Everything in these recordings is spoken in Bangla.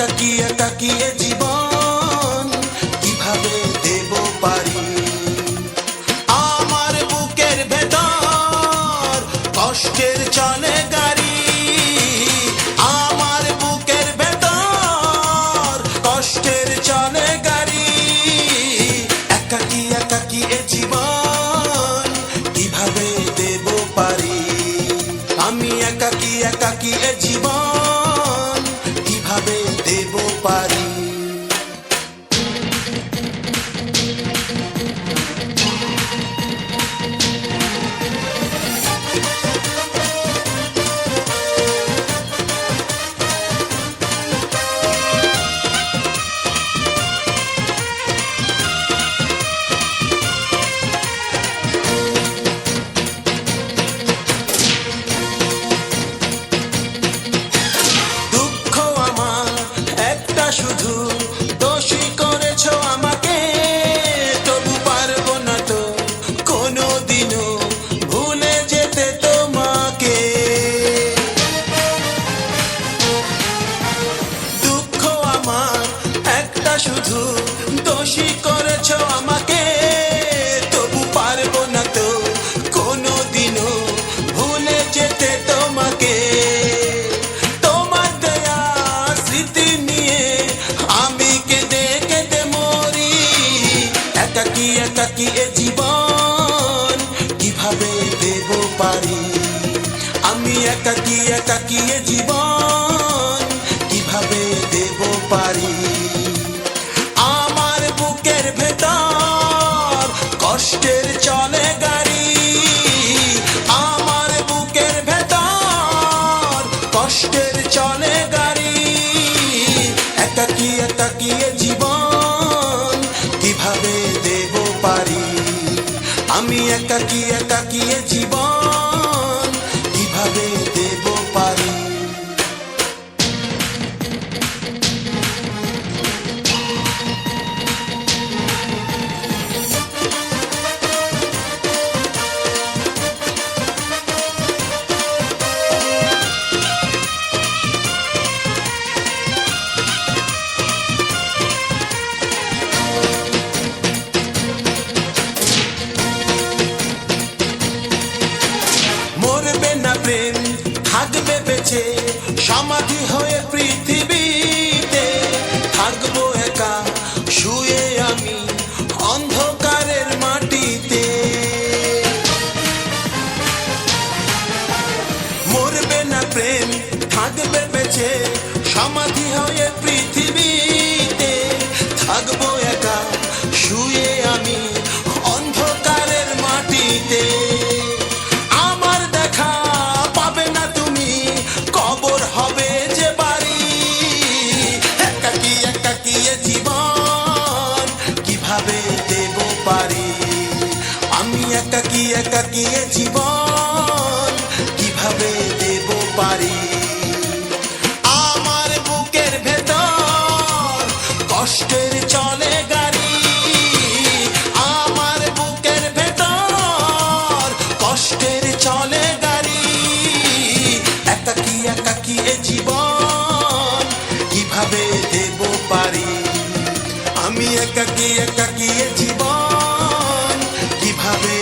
একাকী একাকী এ জীবন কিভাবে দেব পারি। আমার বুকের ভেতর কষ্টের চলে গাড়ি, আমার বুকের ভেতর কষ্টের চলে গাড়ি। একাকী একাকী এ জীবন কিভাবে দেব পারি। আমি একাকী একাকী এ জীবন কিভাবে দেব পারি। শুধু দোষী করেছ আমাকে, তবু পারবো না তো কোনো দিনও ভুলে যেতে তোমাকে। দুঃখ আমার একটা শুধু দোষী করেছ আমাকে, তবু পারবো না তো কোনো দিনও ভুলে যেতে তোমাকে। তোমার দয়া স্মৃতি নিয়ে আমি কেঁদে কেঁদে মরি। একাকী একাকী এ জীবন কিভাবে দেব পারি। আমি একাকী একাকী এ জীবন কিভাবে দেব পারি। আমার বুকের ভেতর কষ্টের চলে গাড়ি, আমার বুকের ভেতর কষ্টের চলে গাড়ি। একাকী একাকী এ জীবন কিভাবে দেব পারি। আমি একাকী একাকী এ জীবন কিভাবে দেব পারি। মরবে না প্রেম থাকবে বেঁচে সমাধি হয়ে পৃথিবীতে। থাকবো একা শুয়ে আমি অন্ধকারের মাটিতে। মরবে না প্রেম থাকবে বেঁচে সমাধি হয়ে পৃথিবীতে। থাকবো একা শুয়ে আমি অন্ধকারের মাটিতে। আমার দেখা পাবে না তুমি, কবর হবে যে বাড়ি। একাকী একাকী এ জীবন কিভাবে দেব পারি। আমি একাকী একাকী এ জীবন কিভাবে দেব পারি। আমার বুকের ভেতর কষ্টের চলে গাড়ি, আমার বুকের ভেতর কষ্টের চলে গাড়ি। একাকী একাকী এ জীবন কিভাবে দেব পারি। আমি একাকী একাকী এ জীবন কিভাবে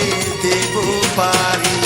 দেব পারি।